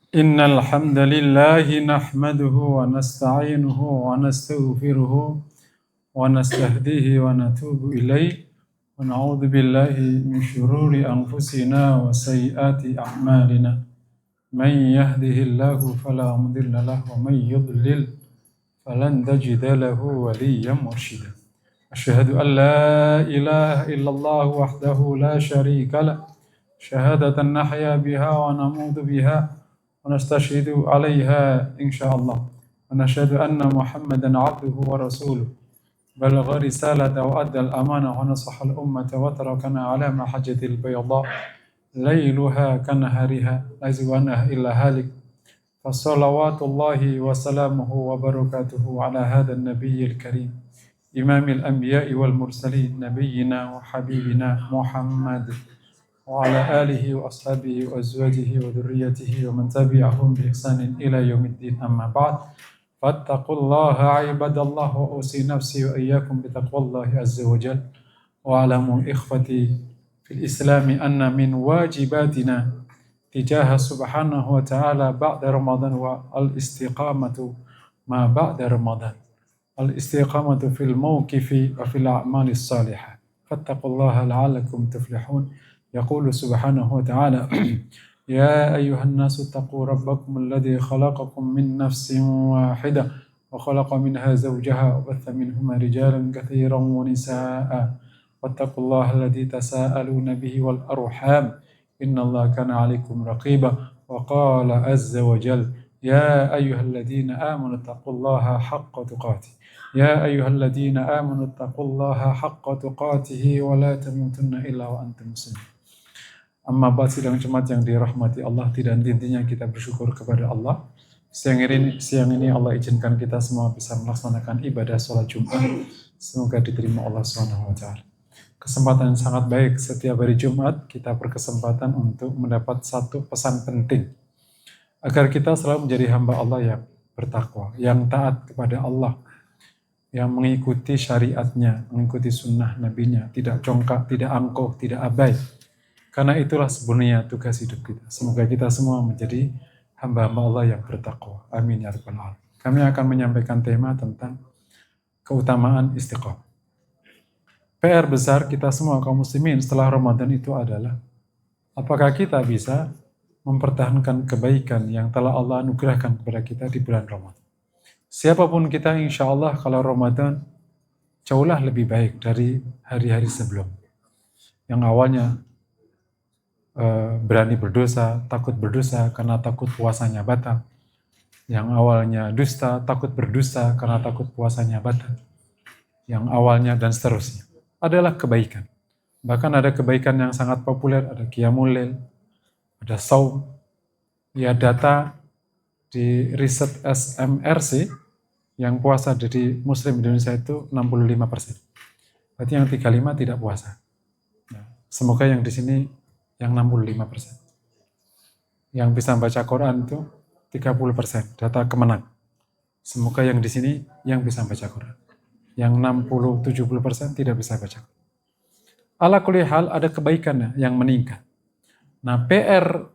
Innal hamdalillah nahmaduhu wa nasta'inuhu wa nastaghfiruhu wa nastahdihi wa natubu ilaih wa na'udzu billahi min shururi anfusina wa sayyiati a'malina man yahdihillahu fala mudilla lahu wa man yudlil falan tajida lahu waliyyan mursyida. Asyhadu an la ilaha illallah wahdahu la syarika lah syahadatan nahya biha wa namutu biha ونستشهد عليها إن شاء الله ونشهد أن محمدا عبده ورسوله بلغ رسالة وأدى الأمانة ونصح الأمة وتركنا على محجة البيضاء ليلها كنهارها لا يزيغ عنها إلا هالك فصلوات الله وسلامه وبركاته على هذا النبي الكريم إمام الأنبياء والمرسلين نبينا وحبيبنا محمد وعلى آله وأصحابه وأزواجه وذريته ومن تبعهم بإحسان إلى يوم الدين أما بعد فاتقوا الله عباد الله وأوصي نفسي وإياكم بتقوى الله عز وجل واعلموا إخوتي في الإسلام أن من واجباتنا تجاه سبحانه وتعالى بعد رمضان والاستقامة ما بعد رمضان الاستقامة في الموقف وفي الأعمال الصالحة فاتقوا الله لعلكم تفلحون يقول سبحانه وتعالى يا أيها الناس اتقوا ربكم الذي خلقكم من نفس واحدة وخلق منها زوجها وبث منهما رجالا كثيرا ونساء واتقوا الله الذي تساءلون به والأرحام إن الله كان عليكم رقيبا وقال عز وجل يا أيها الذين آمنوا اتقوا الله حق تقاته يا أيها الذين آمنوا اتقوا الله حق تقاته ولا تموتن إلا وأنتم مسلمون. Amma ba'd, sidang jemaat yang dirahmati Allah, tidak henti-hentinya kita bersyukur kepada Allah. Siang ini Allah izinkan kita semua bisa melaksanakan ibadah sholat Jumat. Semoga diterima Allah SWT. Kesempatan yang sangat baik, setiap hari Jumat kita berkesempatan untuk mendapat satu pesan penting. Agar kita selalu menjadi hamba Allah yang bertakwa, yang taat kepada Allah, yang mengikuti syariatnya, mengikuti sunnah nabinya, tidak congkak, tidak angkuh, tidak abai. Karena itulah sebenarnya tugas hidup kita. Semoga kita semua menjadi hamba-hamba Allah yang bertakwa. Amin ya rabbal alamin. Kami akan menyampaikan tema tentang keutamaan istiqomah. PR besar kita semua kaum muslimin setelah Ramadan itu adalah apakah kita bisa mempertahankan kebaikan yang telah Allah anugerahkan kepada kita di bulan Ramadan. Siapapun kita, insya Allah kalau Ramadan jauhlah lebih baik dari hari-hari sebelum. Yang awalnya berani berdosa, takut berdosa karena takut puasanya batal. Yang awalnya dusta, takut berdusta karena takut puasanya batal. Yang awalnya dan seterusnya adalah kebaikan. Bahkan ada kebaikan yang sangat populer, ada qiyamul lail, ada saum. Ya, data di riset SMRC yang puasa dari muslim Indonesia itu 65%. Berarti yang 35 tidak puasa. Nah, semoga yang di sini yang 65%. Yang bisa baca Quran itu 30%, data Kemenang. Semoga yang di sini yang bisa baca Quran. Yang 60-70% tidak bisa baca Quran. Ala kulli hal ada kebaikannya yang meningkat. Nah, PR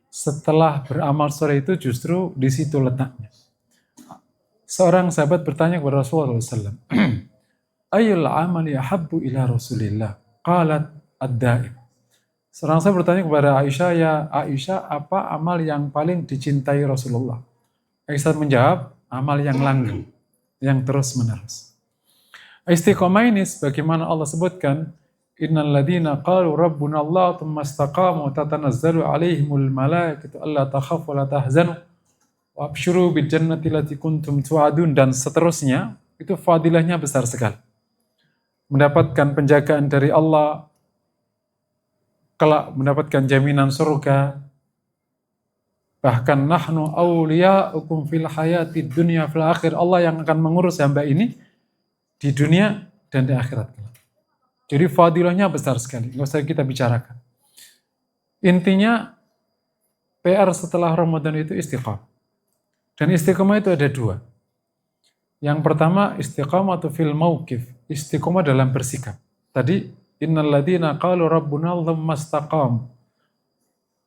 setelah beramal soleh itu justru di situ letaknya. Seorang sahabat bertanya kepada Rasulullah SAW, Ayyul amali ahabbu ila Rasulillah? Qalat ad-daim. Seorang saya bertanya kepada Aisyah, ya Aisyah, apa amal yang paling dicintai Rasulullah? Aisyah menjawab, amal yang langgeng, yang terus menerus. Istiqomah ini sebagaimana Allah sebutkan, innal ladzina qalu rabbuna Allah tsumma istaqamu tatanazzalu alaihimul malaikatu alla takhafu wa la tahzanu wa absyiru bil jannati allati kuntum tu'adun, dan seterusnya. Itu fadilahnya besar sekali. Mendapatkan penjagaan dari Allah, kelak mendapatkan jaminan surga, bahkan nahnu awliya'ukum fil hayati dunya fil akhir, Allah yang akan mengurus hamba ini di dunia dan di akhirat. Jadi fadilahnya besar sekali, nggak usah kita bicarakan. Intinya PR setelah Ramadan itu istiqamah. Dan istiqamah itu ada dua. Yang pertama istiqamah fil mauqif, istiqamah dalam bersikap. Tadi innal ladzina qalu rabbuna Allah mastaqam.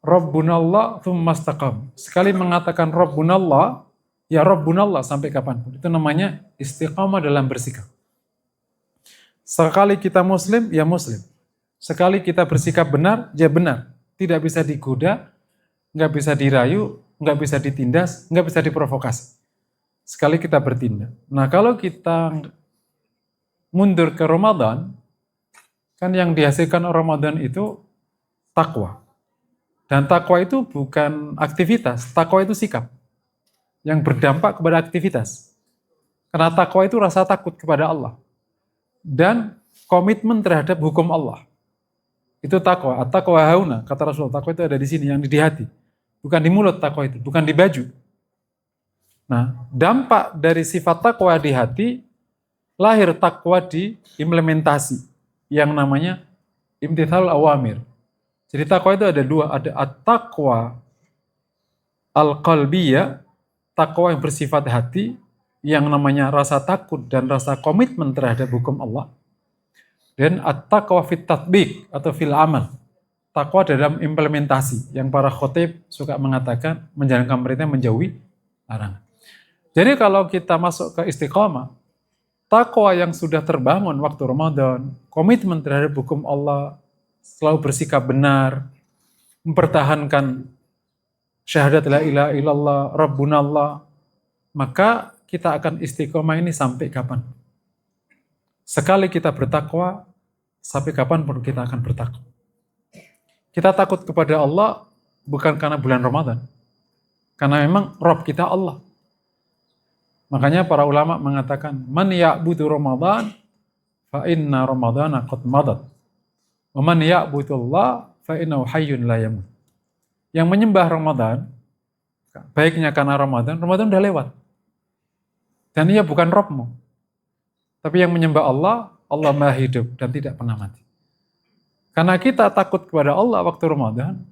Rabbunallah tsumma istaqam. Sekali mengatakan Rabbunallah, ya Rabbunallah sampai kapanpun. Itu namanya istiqamah dalam bersikap. Sekali kita muslim, ya muslim. Sekali kita bersikap benar, ya benar. Tidak bisa digoda, nggak bisa dirayu, nggak bisa ditindas, nggak bisa diprovokasi. Sekali kita bertindak. Nah, kalau kita mundur ke Ramadan, kan yang dihasilkan Ramadan itu takwa. Dan takwa itu bukan aktivitas, takwa itu sikap yang berdampak kepada aktivitas. Karena takwa itu rasa takut kepada Allah dan komitmen terhadap hukum Allah. Itu takwa. At-taqwa hauna, kata Rasulullah. Takwa itu ada di sini, yang di hati. Bukan di mulut takwa itu, bukan di baju. Nah, dampak dari sifat takwa di hati, lahir takwa di implementasi, yang namanya imtithal awamir. Jadi takwa itu ada dua, ada at-taqwa al-qalbiyah, takwa yang bersifat hati, yang namanya rasa takut dan rasa komitmen terhadap hukum Allah. Dan at-taqwa fit tatbiq atau fil amal, takwa dalam implementasi, yang para khotib suka mengatakan menjalankan perintah menjauhi larangan. Jadi kalau kita masuk ke istiqamah, takwa yang sudah terbangun waktu Ramadan, komitmen terhadap hukum Allah, selalu bersikap benar, mempertahankan syahadat la ilaha illallah, Rabbunallah, maka kita akan istiqomah ini sampai kapan? Sekali kita bertakwa, sampai kapan pun kita akan bertakwa. Kita takut kepada Allah bukan karena bulan Ramadan, karena memang Rabb kita Allah. Makanya para ulama mengatakan, man ya'budu Ramadan, fa inna Ramadana qad madat. Wa man ya'budullah, fa innahu hayyun la yamut. Yang menyembah Ramadan, baiknya karena Ramadan udah lewat. Dan ia bukan Rabbmu. Tapi yang menyembah Allah, Allah maha hidup dan tidak pernah mati. Karena kita takut kepada Allah waktu Ramadan,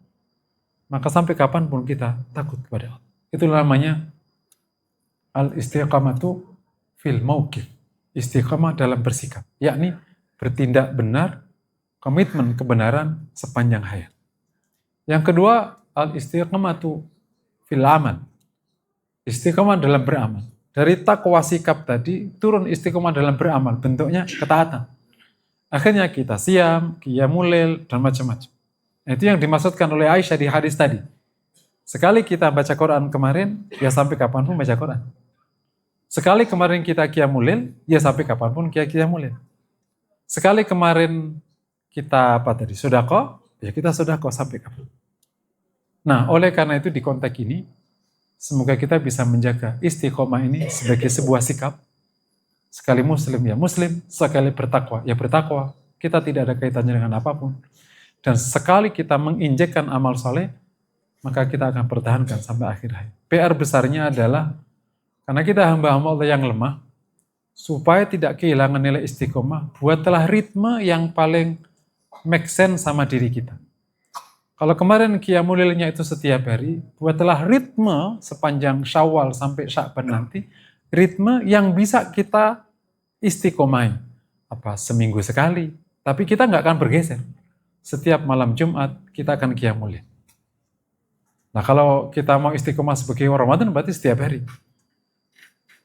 maka sampai kapanpun kita takut kepada Allah. Itu namanya al-istiqamatu fil mauqif. Istiqamah dalam bersikap, yakni bertindak benar, komitmen kebenaran sepanjang hayat. Yang kedua, al-istiqamatu fil amal. Istiqamah dalam beramal. Dari takwa sikap tadi, turun istiqamah dalam beramal, bentuknya ketaatan. Akhirnya kita siam, qiyamul lail, dan macam-macam. Itu yang dimaksudkan oleh Aisyah di hadis tadi. Sekali kita baca Quran kemarin, ya sampai kapanpun baca Quran. Sekali kemarin kita qiyamul lail, ya sampai kapanpun qiyamul lail. Sekali kemarin kita sedekah, ya kita sedekah sampai kapan. Nah, oleh karena itu di konteks ini, semoga kita bisa menjaga istiqomah ini sebagai sebuah sikap. Sekali muslim ya muslim, sekali bertakwa ya bertakwa. Kita tidak ada kaitannya dengan apapun. Dan sekali kita menginjekkan amal soleh, maka kita akan pertahankan sampai akhir hayat. PR besarnya adalah, karena kita hamba-hamba Allah yang lemah, supaya tidak kehilangan nilai istiqomah, buatlah ritme yang paling make sense sama diri kita. Kalau kemarin qiyamul lailnya itu setiap hari, buatlah ritme sepanjang Syawal sampai Sya'ban nanti, ritme yang bisa kita istiqomahi. Seminggu sekali, tapi kita nggak akan bergeser. Setiap malam Jumat kita akan qiyamul lail. Nah, kalau kita mau istiqomah sebagai Ramadan berarti setiap hari.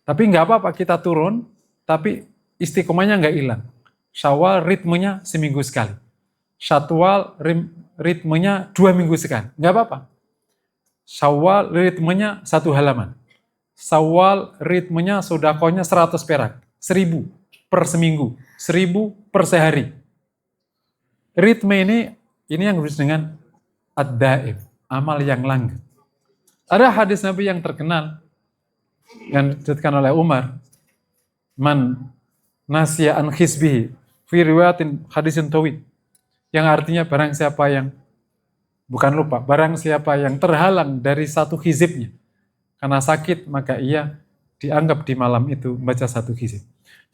Tapi nggak apa-apa kita turun, tapi istiqomahnya nggak hilang. Syawal ritmenya seminggu sekali. Syawal ritmenya 2 minggu sekali. Nggak apa-apa. Syawal ritmenya 1 halaman. Syawal ritmenya sedekahnya 100 perak. 1000 per seminggu. 1000 per sehari. Ritme ini yang disebut dengan ad-daim. Amal yang langgeng. Ada hadis Nabi yang terkenal yang disebutkan oleh Umar, man nasya an khizbihi fi riwayatin hadisin tawid, yang artinya barang siapa yang barang siapa yang terhalang dari satu hizibnya karena sakit, maka ia dianggap di malam itu membaca 1 hizib.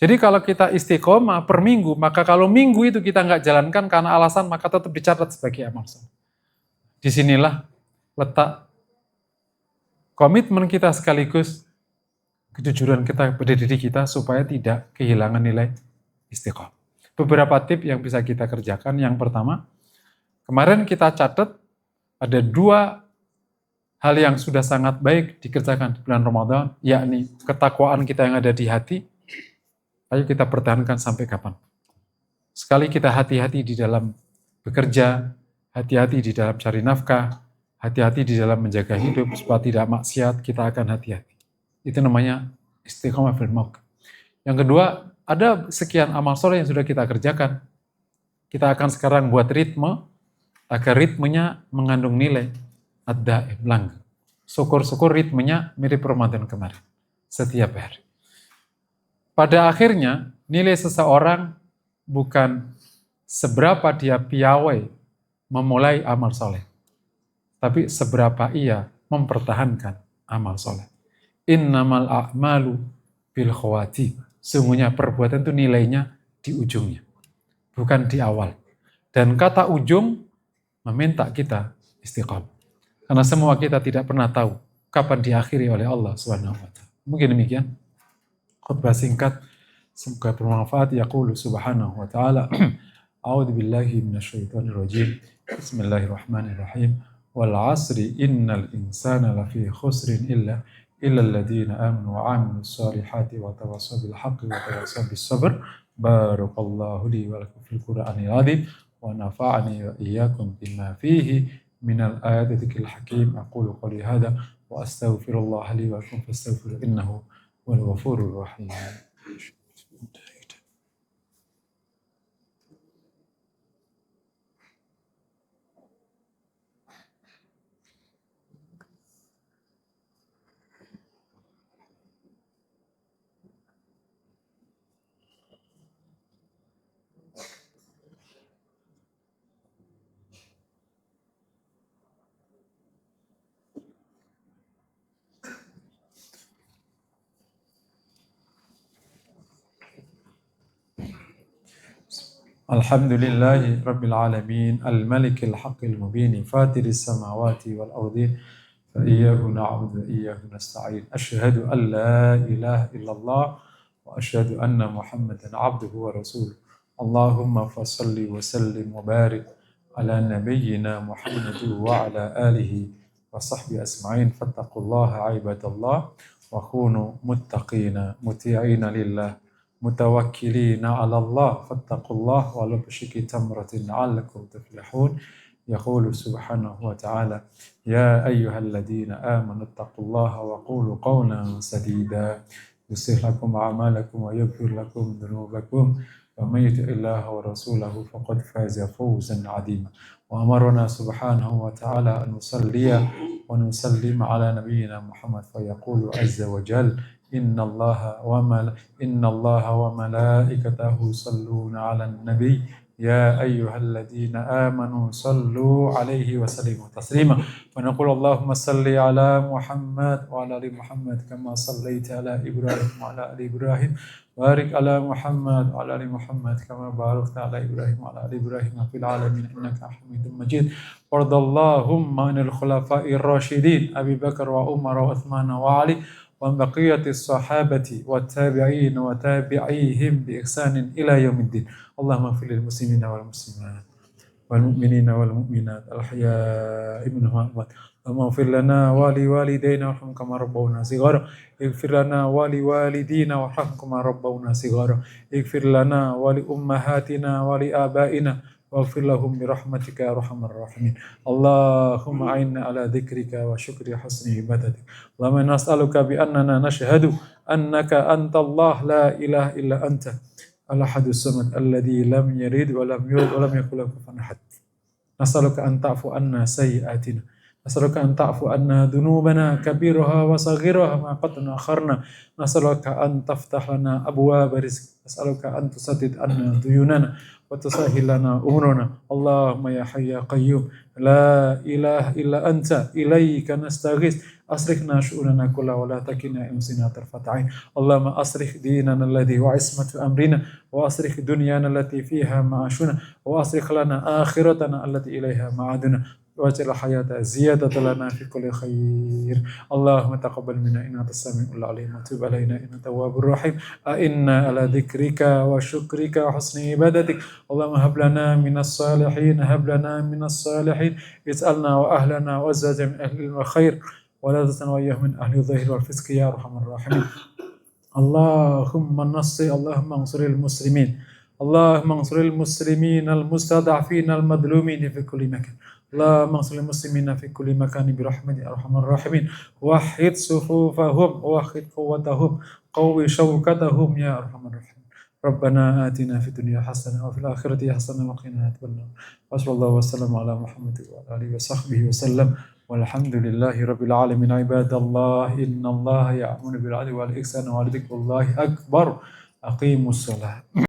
Jadi kalau kita istiqomah per minggu, maka kalau minggu itu kita nggak jalankan karena alasan, maka tetap dicatat sebagai amal soleh. Disinilah letak komitmen kita sekaligus kejujuran kita pada diri kita supaya tidak kehilangan nilai istiqomah. Beberapa tips yang bisa kita kerjakan. Yang pertama, kemarin kita catat Ada dua hal yang sudah sangat baik dikerjakan di bulan Ramadan, yakni ketakwaan kita yang ada di hati. Ayo kita pertahankan sampai kapan? Sekali kita hati-hati di dalam bekerja, hati-hati di dalam cari nafkah, hati-hati di dalam menjaga hidup supaya tidak maksiat, kita akan hati-hati. Itu namanya istiqomah fil mauqif. Yang kedua, ada sekian amal soleh yang sudah kita kerjakan. Kita akan sekarang buat ritme, agar ritmenya mengandung nilai ad-daim, langgeng. Syukur-syukur ritmenya mirip Ramadan kemarin, setiap hari. Pada akhirnya, nilai seseorang bukan seberapa dia piawai memulai amal soleh, tapi seberapa ia mempertahankan amal soleh. Innamal a'malu bil khawatim. Sungguhnya perbuatan itu nilainya di ujungnya, bukan di awal. Dan kata ujung meminta kita istiqamah. Karena semua kita tidak pernah tahu kapan diakhiri oleh Allah Subhanahu wa taala. Mungkin demikian khutbah singkat, semoga bermanfaat. Yaqulu subhanahu wa ta'ala, a'udzu billahi minasyaitonir rajim. Bismillahirrahmanirrahim. Wal 'asri innal insana lafi khusrin illa alladziina aamanu wa 'amilus shalihati wa tawassaw bil haqqi wa tawassaw bis sabr. Barakallahu li wa lakum fil Qur'anil 'azim wa nafa'ani wa iyyakum bima fihi minal ayati dzikril hakim. Aqulu qouli hadza wa astaghfirullah li wa lakum fastaghfiruhu innahu huwal ghafurur rahim. Alhamdulillahi Rabbil Alamin, Al-Malikil Haqqil Mubin, Fatiris Samawati wal Ardi, fa iyyahu na'budu wa iyyahu nasta'in. Asyhadu an la ilaha illallah wa asyhadu anna Muhammadan 'abduhu wa rasuluh. Allahumma fassalli wa sallim wa barik ala nabiyyina Muhammad wa ala alihi wa sahbihi asma'in. Fattaqullaha 'ibadallah wa kunu muttaqina muti'ina lillah mutawakkilina 'ala Allah fattaqullaha wa la tusyriku tamratin 'alakum tuflihun. Yaqulu subhanahu wa ta'ala, ya ayyuhalladzina amanu taqullaha wa qulu qawlan sadida yuslih lakum a'malakum wa yaghfir lakum dhunubakum wa may yuti'illaha wa rasulahu faqad faza fawzan 'azima. Wa amarna subhanahu wa ta'ala an nusalliya wa nusallima 'ala nabiyyina Muhammad fa yaqulu azza wa jalla Inna Allah wa malaikatahu salluna 'alan nabiy ya ayyuhalladzina amanu sallu 'alaihi wa sallimu taslima. Wa naqulu Allahumma salli 'ala Muhammad wa 'ala ali Muhammad kama sallaita 'ala Ibrahim wa 'ala ali Ibrahim. Barik 'ala Muhammad wa 'ala ali Muhammad kama barakta 'ala Ibrahim wa 'ala ali Ibrahim fil 'alamin innaka Hamidum Majid. Wardallahumma 'anil khulafa'ir rasyidin Abi Bakar wa Umar wa Utsman wa Ali wa baqiyatis sahabati wa tabi'in wa tabi'ihim bi ihsanin ila yaumiddin. Allahumma ighfir lil muslimina wal muslimat wal mu'minina wal mu'minat al ahya'i minhum wal amwat. Allahumma ighfir lana wa li walidayna warhamhum kama rabbawna shighara. Ighfir lana wa li walidina warhamhum kama rabbawna shighara. Ighfir lana wa li ummahatina wa li abaina waghfir lahum birahmatika ya arhamar rahimin. Allahumma a'inna ala dzikrika wa syukri husni ibadatik. Allahumma inna nas'aluka bi annana nashhadu annaka antallah la ilaha illa anta al-ahadus samad alladzi lam yalid wa lam yulad wa lam yakul lahu kufuwan ahad. Nas'aluka an ta'fu anna sayyi'atina. Nas'aluka an ta'fu anna dhunubana kabiraha wa saghiraha ma qadna akharna. Nas'aluka an taftah lana abwaaba rizq. Nas'aluka an tusaddid anna duyunana wa tusahhil lana umurana. Allahumma ya hayy ya qayyum la ilaha illa anta ilaika nastaghits asrihna syu'unana kulla wa la takilna imsina tarfat ain. Allahumma asrih dinana alladhi wa ismatu amrina wa asrih dunyana allati fiha ma'ashuna wa asrih lana akhiratana allati ilaiha ma'aduna. واجعل الحياة زيادة لنا في كل خير. اللهم تقبل منا إنك أنت السميع العليم وتب علينا إنك التواب الرحيم. أئنا على ذكرك وشكرك وحسن عبادتك. اللهم هب لنا من الصالحين، هب لنا من الصالحين، اجعلنا وأهلنا وأزواجنا من أهل الخير، ولا تجعلنا وإياهم من أهل الظهر والفسق يا أرحم الراحمين. اللهم انصر المسلمين، اللهم انصر المسلمين المستضعفين المظلومين في كل مكان. اللهم انصر المسلمين في كل مكان برحمتك يا ارحم الراحمين. وحد صفوفهم، وحد قوتهم، قوي شوكتهم يا ارحم الراحمين. ربنا آتنا في الدنيا حسنة وفي الآخرة حسنة وقنا عذاب النار. وصلى الله وسلم على محمد وعلى آله وصحبه وسلم، والحمد لله رب العالمين. عباد الله، إن الله يأمر بالعدل والإحسان ولذكر الله أكبر. أقيموا الصلاة.